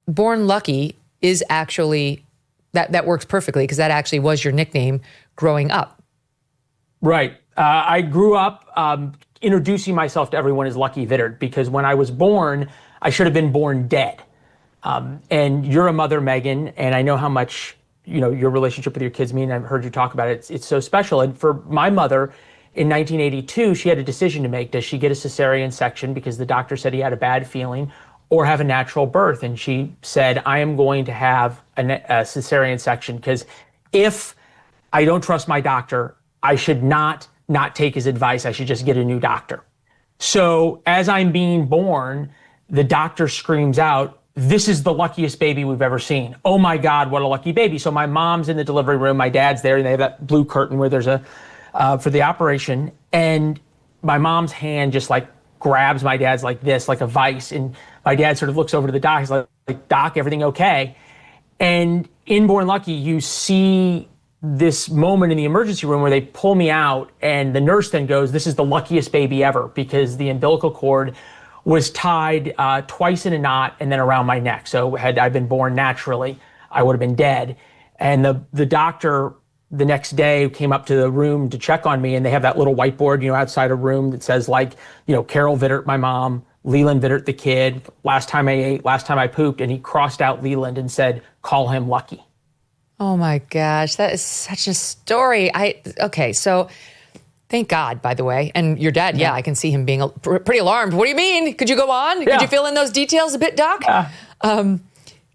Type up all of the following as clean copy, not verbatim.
Born Lucky is actually, that works perfectly because that actually was your nickname growing up. Right. I grew up introducing myself to everyone as Lucky Vittert because when I was born, I should have been born dead. And you're a mother, Megyn, and I know how much, your relationship with your kids mean. I've heard you talk about it. It's so special. And for my mother, in 1982, she had a decision to make. Does she get a cesarean section because the doctor said he had a bad feeling, or have a natural birth? And she said, I am going to have a cesarean section because if I don't trust my doctor, I should not take his advice. I should just get a new doctor. So as I'm being born, the doctor screams out, this is the luckiest baby we've ever seen. Oh my God, what a lucky baby. So my mom's in the delivery room, my dad's there, and they have that blue curtain where there's for the operation. And my mom's hand just like grabs my dad's like this, like a vice. And my dad sort of looks over to the doc. He's like, Doc, everything okay? And in Born Lucky, you see this moment in the emergency room where they pull me out and the nurse then goes, this is the luckiest baby ever because the umbilical cord was tied twice in a knot and then around my neck. So had I been born naturally, I would have been dead. And the doctor the next day came up to the room to check on me, and they have that little whiteboard, outside a room that says Carol Vittert, my mom, Leland Vittert, the kid, last time I ate, last time I pooped, and he crossed out Leland and said, call him Lucky. Oh my gosh, that is such a story. Okay, so thank God, by the way. And your dad, I can see him being pretty alarmed. What do you mean? Could you go on? Yeah. Could you fill in those details a bit, Doc?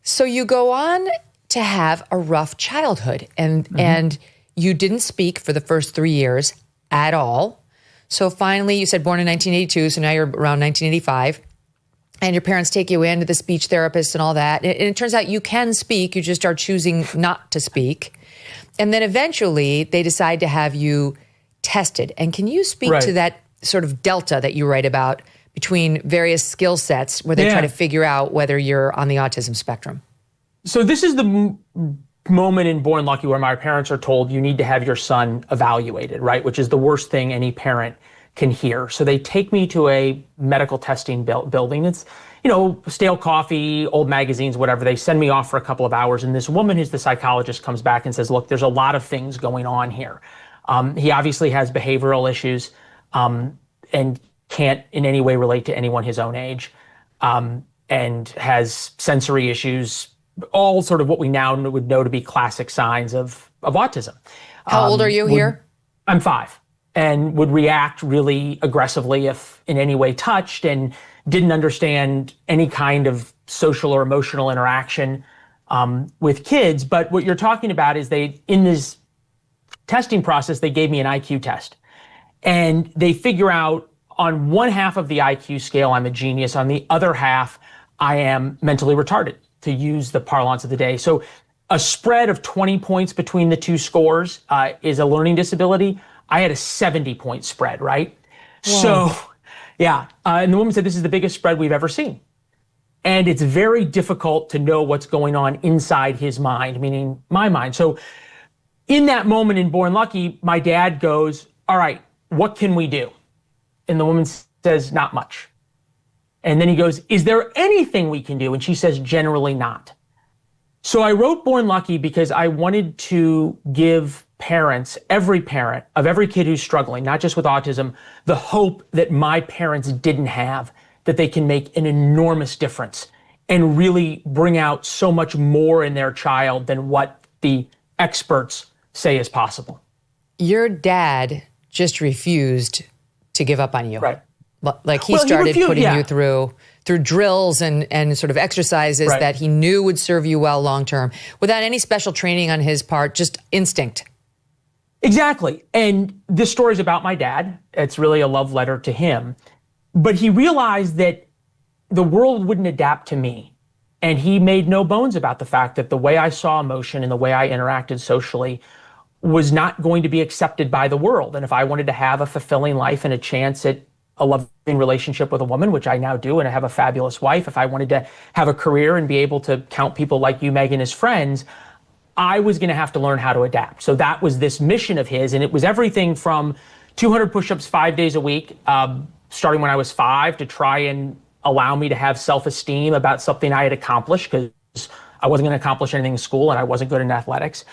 So you go on to have a rough childhood, and you didn't speak for the first 3 years at all. So finally, you said born in 1982, so now you're around 1985. And your parents take you in to the speech therapist and all that. And it turns out you can speak, you just are choosing not to speak. And then eventually they decide to have you tested. And can you speak to that sort of delta that you write about between various skill sets where they try to figure out whether you're on the autism spectrum? So this is the moment in Born Lucky where my parents are told you need to have your son evaluated, right? Which is the worst thing any parent can hear. So they take me to a medical testing building. It's, stale coffee, old magazines, whatever. They send me off for a couple of hours. And this woman who's the psychologist comes back and says, look, there's a lot of things going on here. He obviously has behavioral issues and can't in any way relate to anyone his own age, and has sensory issues, all sort of what we now would know to be classic signs of autism. How old are you here? I'm 5. And would react really aggressively if in any way touched, and didn't understand any kind of social or emotional interaction with kids. But what you're talking about is in this testing process, they gave me an IQ test. And they figure out on one half of the IQ scale, I'm a genius. On the other half, I am mentally retarded, to use the parlance of the day. So a spread of 20 points between the two scores is a learning disability. I had a 70-point spread, right? Whoa. So, and the woman said, this is the biggest spread we've ever seen. And it's very difficult to know what's going on inside his mind, meaning my mind. So in that moment in Born Lucky, my dad goes, all right, what can we do? And the woman says, not much. And then he goes, is there anything we can do? And she says, generally not. So I wrote Born Lucky because I wanted to give parents, every parent of every kid who's struggling, not just with autism, the hope that my parents didn't have, that they can make an enormous difference and really bring out so much more in their child than what the experts say is possible. Your dad just refused to give up on you. Right. Like he started putting you through drills and sort of exercises that he knew would serve you well long-term without any special training on his part, just instinct. Exactly. And this story is about my dad. It's really a love letter to him. But he realized that the world wouldn't adapt to me. And he made no bones about the fact that the way I saw emotion and the way I interacted socially was not going to be accepted by the world. And if I wanted to have a fulfilling life and a chance at a loving relationship with a woman, which I now do, and I have a fabulous wife, if I wanted to have a career and be able to count people like you, Megyn, as friends, I was going to have to learn how to adapt. So that was this mission of his. And it was everything from 200 push-ups 5 days a week, starting when I was 5, to try and allow me to have self-esteem about something I had accomplished, because I wasn't going to accomplish anything in school and I wasn't good in athletics,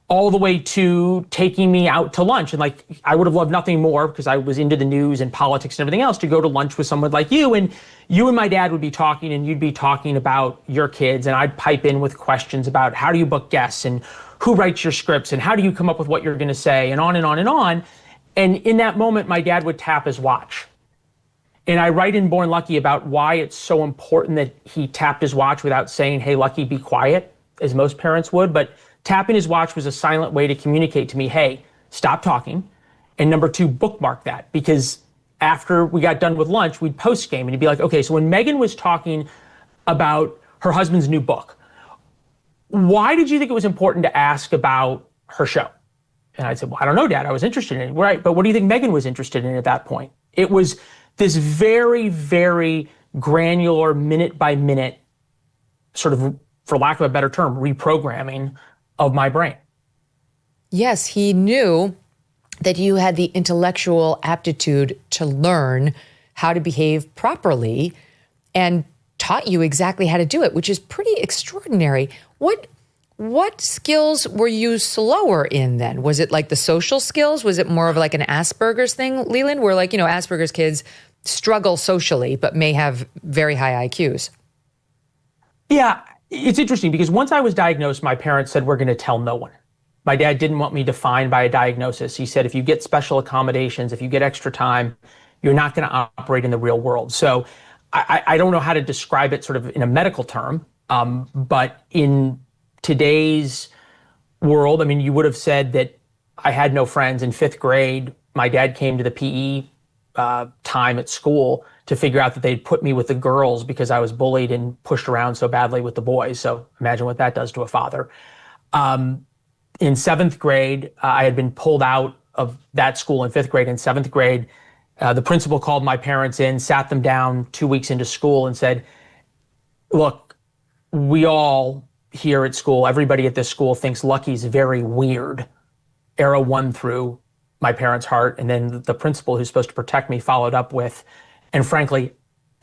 all the way to taking me out to lunch. And like, I would have loved nothing more, because I was into the news and politics and everything else, to go to lunch with someone like you. And you and my dad would be talking, and you'd be talking about your kids, and I'd pipe in with questions about how do you book guests and who writes your scripts and how do you come up with what you're going to say, and on and on and on. And in that moment, my dad would tap his watch. And I write in Born Lucky about why it's so important that he tapped his watch without saying, hey, Lucky, be quiet, as most parents would. But tapping his watch was a silent way to communicate to me, hey, stop talking. And number two, bookmark that. Because after we got done with lunch, we'd post game, and he'd be like, okay, so when Megyn was talking about her husband's new book, why did you think it was important to ask about her show? And I'd say, well, I don't know, Dad, I was interested in it. Right, but what do you think Megyn was interested in at that point? It was this very, very granular, minute by minute, sort of, for lack of a better term, reprogramming of my brain. Yes, he knew that you had the intellectual aptitude to learn how to behave properly, and taught you exactly how to do it, which is pretty extraordinary. What skills were you slower in then? Was it like the social skills? Was it more of like an Asperger's thing, Leland, where, like, Asperger's kids struggle socially but may have very high IQs? Yeah, it's interesting, because once I was diagnosed, my parents said, we're going to tell no one. My dad didn't want me defined by a diagnosis. He said, if you get special accommodations, if you get extra time, you're not going to operate in the real world. So I don't know how to describe it sort of in a medical term, but in today's world, I mean, you would have said that I had no friends. In 5th grade, my dad came to the PE time at school to figure out that they'd put me with the girls because I was bullied and pushed around so badly with the boys. So imagine what that does to a father. In 7th grade, I had been pulled out of that school in 5th grade. In 7th grade, the principal called my parents in, sat them down 2 weeks into school, and said, look, we all here at school, everybody at this school thinks Lucky's very weird. Arrow 1 through my parents' heart. And then the principal, who's supposed to protect me, followed up with, and frankly,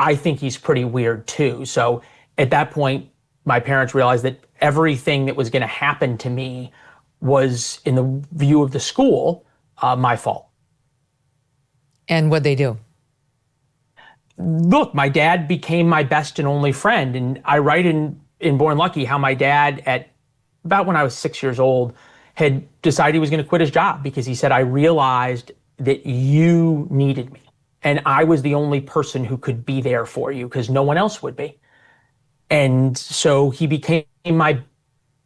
I think he's pretty weird too. So at that point, my parents realized that everything that was going to happen to me was, in the view of the school, my fault. And what'd they do? Look, my dad became my best and only friend. And I write in Born Lucky how my dad, at about when I was 6 years old, had decided he was going to quit his job because he said, I realized that you needed me. And I was the only person who could be there for you because no one else would be. And so he became my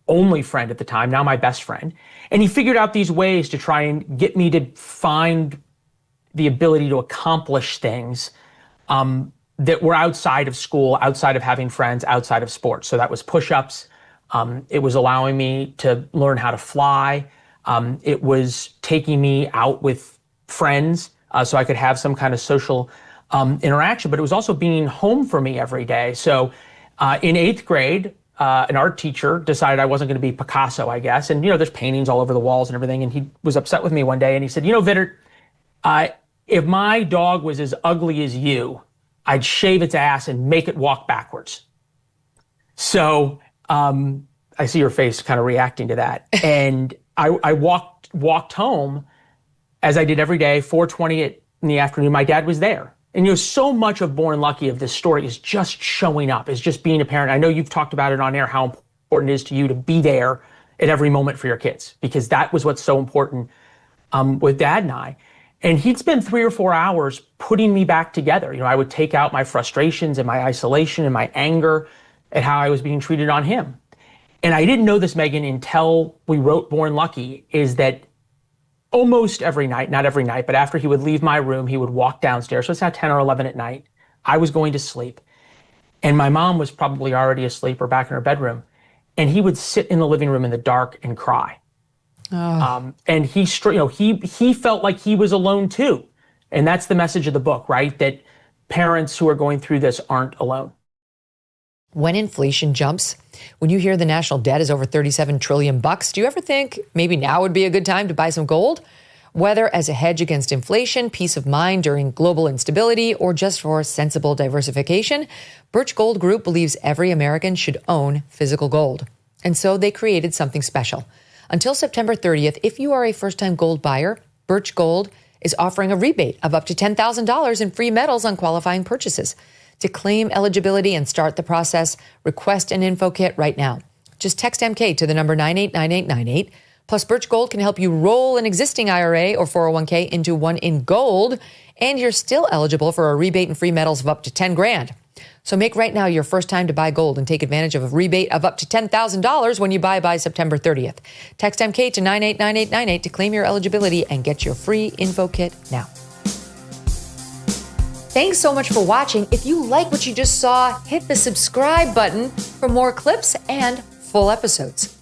only friend at the time, now my best friend. And he figured out these ways to try and get me to find the ability to accomplish things that were outside of school, outside of having friends, outside of sports. So that was push-ups. It was allowing me to learn how to fly. It was taking me out with friends so I could have some kind of social interaction. But it was also being home for me every day. So in 8th grade, an art teacher decided I wasn't going to be Picasso, I guess. And, there's paintings all over the walls and everything. And he was upset with me one day. And he said, Vittert, if my dog was as ugly as you, I'd shave its ass and make it walk backwards. So I see your face kind of reacting to that. And I walked home, as I did every day, 4:20 in the afternoon. My dad was there. And so much of Born Lucky, of this story, is just showing up, is just being a parent. I know you've talked about it on air, how important it is to you to be there at every moment for your kids, because that was what's so important with Dad and I. And he'd spend 3 or 4 hours putting me back together. I would take out my frustrations and my isolation and my anger at how I was being treated on him. And I didn't know this, Megyn, until we wrote Born Lucky, is that almost every night, not every night, but after he would leave my room, he would walk downstairs. So it's now 10 or 11 at night. I was going to sleep. And my mom was probably already asleep or back in her bedroom. And he would sit in the living room in the dark and cry. Oh. And he felt like he was alone too. And that's the message of the book, right? That parents who are going through this aren't alone. When inflation jumps, when you hear the national debt is over $37 trillion, do you ever think maybe now would be a good time to buy some gold? Whether as a hedge against inflation, peace of mind during global instability, or just for sensible diversification, Birch Gold Group believes every American should own physical gold. And so they created something special. Until September 30th, if you are a first-time gold buyer, Birch Gold is offering a rebate of up to $10,000 in free metals on qualifying purchases. To claim eligibility and start the process, request an info kit right now. Just text MK to the number 989898. Plus, Birch Gold can help you roll an existing IRA or 401k into one in gold, and you're still eligible for a rebate and free metals of up to $10,000. So make right now your first time to buy gold and take advantage of a rebate of up to $10,000 when you buy by September 30th. Text MK to 989898 to claim your eligibility and get your free info kit now. Thanks so much for watching. If you like what you just saw, hit the subscribe button for more clips and full episodes.